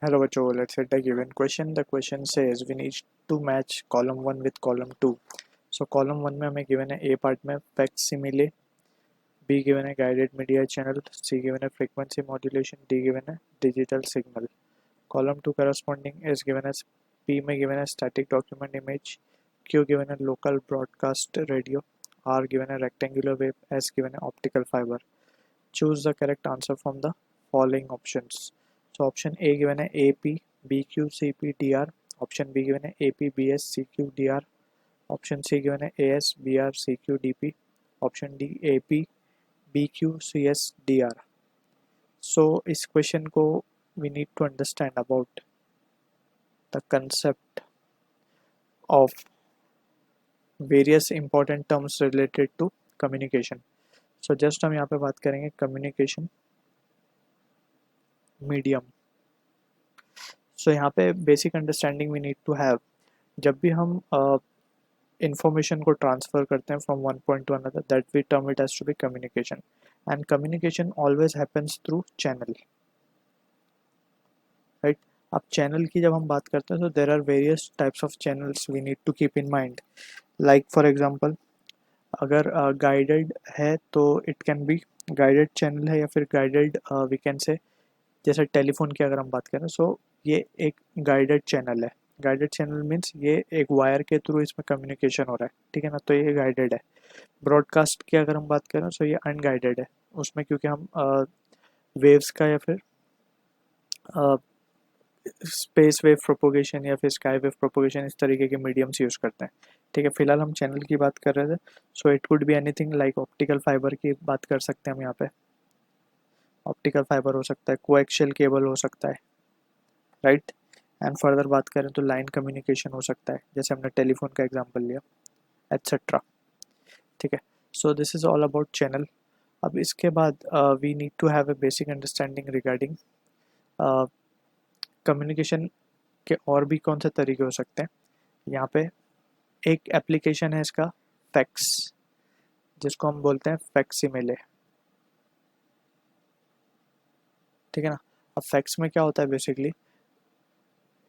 Hello बच्चों, let's hit the given question. The question says we need to match column 1 with column 2. So column 1 में हमें given है A part में facsimile, B given है guided media channel, C given है frequency modulation, D given है digital signal. Column 2 corresponding is given as P में given है static document image, Q given है local broadcast radio, R given है rectangular wave, S given है optical fiber. Choose the correct answer from the following options. So option A given है AP, BQ, CP, DR. Option B given है AP, BS, CQ, DR. Option C given है AS, BR, CQ, DP. Option D AP, BQ, CS, DR. So इस question को we need to understand about the concept of various important terms related to communication. So just हम यहाँ पे बात करेंगे communication medium. So यहाँ पे basic understanding we need to have जब भी हम इंफॉर्मेशन को ट्रांसफ़र करते हैं from one point to another that we term it as to be communication and communication always happens through channel right. अब channel की जब हम बात करते हैं तो there are various types of channels we need to keep in mind. Like for example अगर guided है तो it can be guided channel है या फिर गाइडेड वी कैन से जैसे टेलीफोन की अगर हम बात करें सो ये एक गाइडेड चैनल है. गाइडेड चैनल मीन्स ये एक वायर के थ्रू इसमें कम्युनिकेशन हो रहा है, ठीक है ना, तो ये गाइडेड है. ब्रॉडकास्ट की अगर हम बात करें सो ये अनगाइडेड है उसमें क्योंकि हम वेव्स का या फिर स्पेस वेव प्रोपोगेशन या फिर स्काई वेव प्रोपोगेशन इस तरीके के मीडियम्स यूज़ करते हैं, ठीक है. फिलहाल हम चैनल की बात कर रहे थे so it could be anything like optical fibre की बात कर सकते हैं हम यहाँ पे. ऑप्टिकल फाइबर हो सकता है, कोएक्शियल केबल हो सकता है, राइट. एंड फर्दर बात करें तो लाइन कम्युनिकेशन हो सकता है जैसे हमने टेलीफोन का एग्जांपल लिया एट्सेट्रा, ठीक है. So this is all about channel. अब इसके बाद we need to have a basic understanding regarding communication के और भी कौन से तरीके हो सकते हैं. यहाँ पे एक एप्लीकेशन है इसका फैक्स, जिसको हम बोलते हैं फैक्सिमिले, ठीक है ना. अब फैक्स में क्या होता है बेसिकली,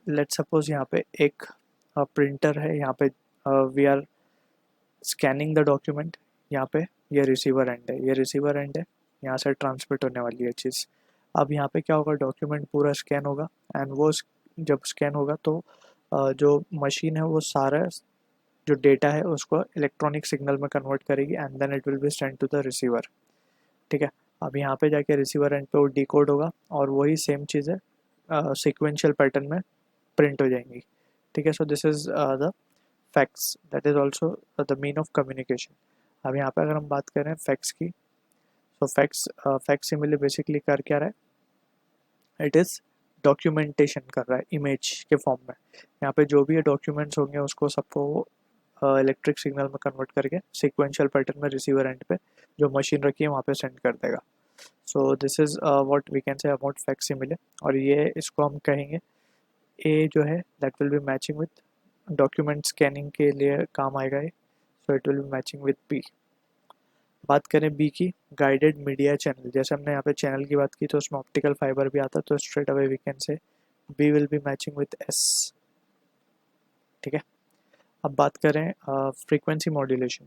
लेट सपोज यहाँ पे एक प्रिंटर है, यहाँ पे we are scanning the document, यहाँ पे ये रिसीवर एंड है, ये रिसीवर एंड है, यहाँ से ट्रांसमिट होने वाली है चीज़. अब यहाँ पे क्या होगा, डॉक्यूमेंट पूरा स्कैन होगा एंड वो जब स्कैन होगा तो जो मशीन है वो सारा जो डेटा है उसको इलेक्ट्रॉनिक सिग्नल में कन्वर्ट करेगी and then it will be send to the receiver, ठीक है. अब यहाँ पे जाके रिसीवर एंड पे वो डिकोड होगा और वही सेम चीज़ है सिक्वेंशियल पैटर्न में प्रिंट हो जाएंगी, ठीक है. So this is the facts, that is also the mean of communication. अब यहाँ पे अगर हम बात करें फैक्ट्स की, तो फैक्सिमिले बेसिकली कर क्या रहा है, इट इज़ डॉक्यूमेंटेशन कर रहा है इमेज के फॉर्म में. यहाँ पे जो भी डॉक्यूमेंट्स होंगे उसको सबको इलेक्ट्रिक सिग्नल में कन्वर्ट करके सिक्वेंशियल पैटर्न में रिसीवर एंड पे जो मशीन रखी है वहाँ पे सेंड कर देगा. So this is what we can say about facsimile. और ये इसको हम कहेंगे ए जो है that will be matching with document scanning के लिए काम आएगा ये. So it will be matching with B. बात करें बी की, गाइडेड मीडिया चैनल, जैसे हमने यहाँ पे चैनल की बात की तो उसमें ऑप्टिकल फाइबर भी आता है तो straight away we can say B will be matching with S, ठीक है. अब बात करें frequency modulation.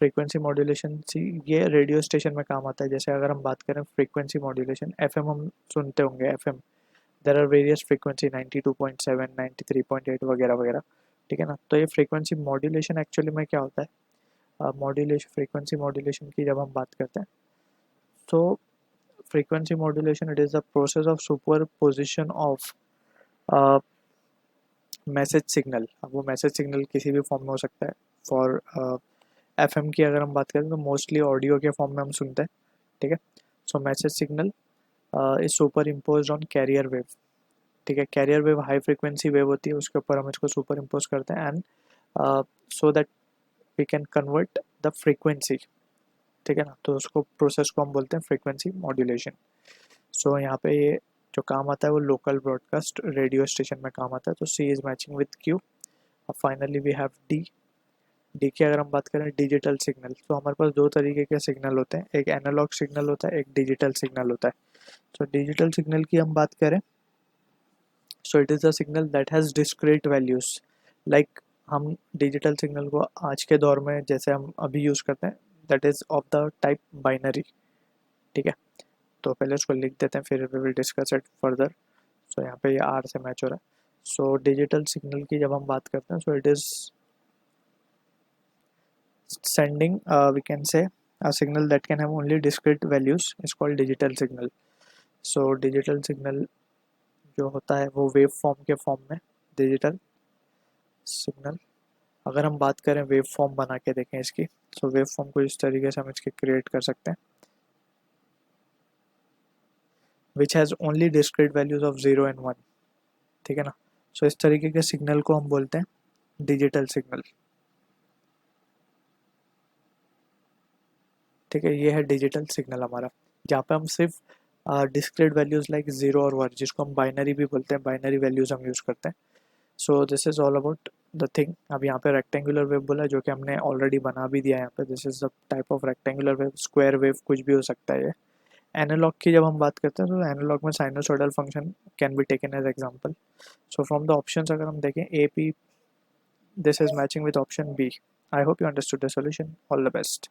Frequency modulation C ये रेडियो स्टेशन में काम आता है. जैसे अगर हम बात करें फ्रीक्वेंसी मॉड्यूलेशन, एफएम हम सुनते होंगे, FM there are various frequency 92.7, 93.8 वगैरह वगैरह, ठीक है ना. तो ये फ्रीक्वेंसी मॉड्यूलेशन एक्चुअली में क्या होता है, मॉड्यूलेशन फ्रीक्वेंसी मॉड्यूलेशन की जब हम बात करते हैं तो frequency modulation it is the process of super position of message signal. अब वो मैसेज सिग्नल किसी भी फॉर्म में हो सकता है. फॉर एफएम की अगर हम बात करें तो मोस्टली ऑडियो के फॉर्म में हम सुनते हैं, ठीक है. So message signal is super impose on carrier wave, ठीक है. Carrier wave high frequency wave होती है, उसके ऊपर हम इसको सुपर इम्पोज करते हैं and so that we can convert the frequency, ठीक है ना. तो उसको प्रोसेस को हम बोलते हैं फ्रीक्वेंसी मॉड्यूलेशन. सो यहाँ पे ये जो काम आता है वो लोकल ब्रॉडकास्ट रेडियो स्टेशन में काम आता है. तो C is matching with Q. अब finally we have D. D की अगर हम बात करें डिजिटल सिग्नल, तो हमारे पास दो तरीके के सिग्नल होते हैं, एक एनालॉग सिग्नल होता है, एक डिजिटल सिग्नल होता है. सो डिजिटल सिग्नल की हम बात करें, so it is a signal that has discrete values. Like हम डिजिटल सिग्नल को आज के दौर में जैसे हम अभी यूज़ करते हैं, that is of the type binary. ठीक है, तो पहले उसको लिख देते हैं, फिर we will discuss it further. So यहाँ पे ये आर से मैच हो रहा है। सो डिजिटल सिग्नल की जब हम बात करते हैं, so it is sending, we can say, a signal that can have only discrete values is called digital signal. So digital signal जो होता है वो वेव फॉर्म के फॉर्म में डिजिटल सिग्नल। अगर हम बात करें वेव फॉर्म बना के देखें इसकी, सो वेव फॉर्म को इस तरीके से हम इसके क्रिएट कर सकते हैं, which has only discrete values of 0 and 1। ठीक है ना, सो इस तरीके के सिग्नल को हम बोलते हैं डिजिटल सिग्नल। ठीक है, ये है डिजिटल सिग्नल हमारा, जहाँ पे हम सिर्फ डिस्क्रीट वैल्यूज लाइक 0 और 1, जिसको हम बाइनरी भी बोलते हैं, बाइनरी वैल्यूज हम यूज़ करते हैं। सो this is all about the thing. अब यहाँ पे रेक्टेंगुलर वेव बोला है, जो कि हमने ऑलरेडी बना भी दिया है यहाँ पे। This is the type of rectangular wave, square wave कुछ भी हो सकता है ये। एनालॉग की जब हम बात करते हैं, तो एनालॉग में sinusoidal function can be taken as example. So from the options अगर हम देखें, A P, this is matching with option B. I hope you understood the solution. All the best.